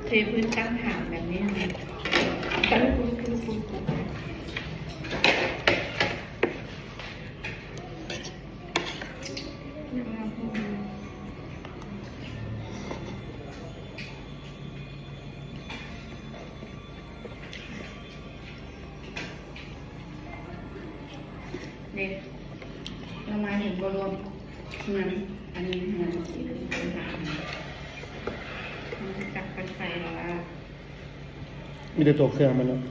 เทพื้นตั้งหางแบบนี้นะตั้งคุณเนี่ยเรามาเห็นบรวมเงินอันนี้เงินที่เป็นหางมันจับกันไปแล้วว่ามีแต่ตัวเครื่องมันเนาะ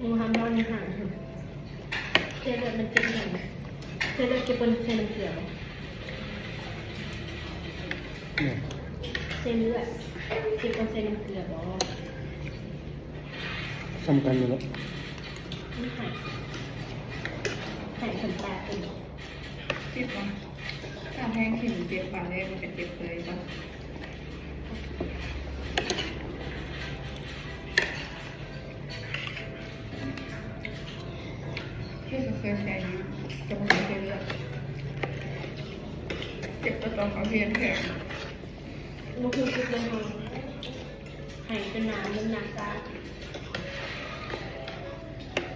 มูฮัมมัดห่างเส้นเลือดมันเจ็บหน่อยเส้นเลือดจะเป็นเส้นน้ำเกลือเส้นเลือดจะเป็นเส้นน้ำเกลือบ่สำคัญอยู่แล้วไม่หายหายสันตาเป็นเจ็บปะถ้าแห้งขึ้นเจ็บปะเลยมันจะเจ็บเลยปะที่เราเคยใช้จะไม่เคยเลือกเจ็บก็ต้องเอาเพียงแค่ลูกคือคิดเลยค่ะหายเป็นน้ำมันหนักตา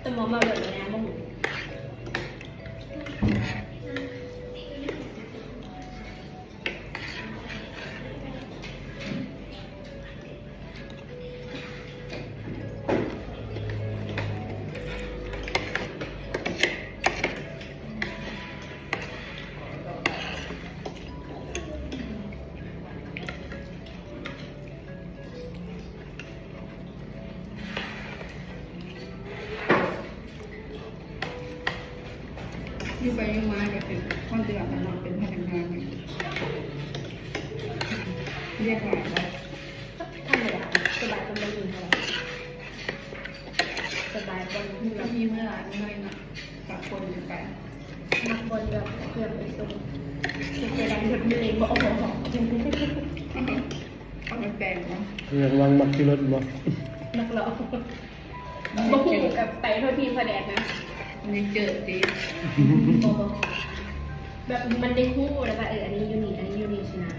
แต่หมอมาแบบนี้บ้างอยู่ไปอยู่มาก็เป็นคนเดือดร้อนเป็นพนักงานเรียกว่าอะไรธรรมดาสบายจนไม่ลืมอะไรสบายจน ก็มีเมื่อไหร่เมื่อยนะกับคนอยู่ไปนักบอลแบบเกือบไปส่งเจดังหยุดมือเลยบอกจริงเอาไปแปลงเนาะเรื่องวางมักที่รถบ่นักหล่อบอกหูกับไตโทษทีพอแดดนะมันเจอดีแบบมันได้คู่แล้วก็อันนี้ยูนิอันนี้ยูนิชนะ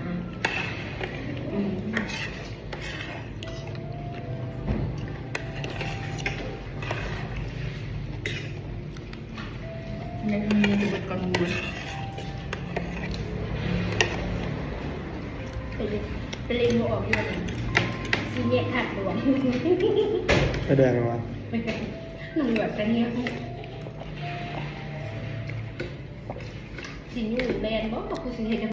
ยังมีบุตรกังวลไปเล่นโมออกด้วยซีเนียขาดหลวงแสดงว่าหนุ่มแบบกันเนี้ยสิอยู่แลนด์บอกคือสิเห็น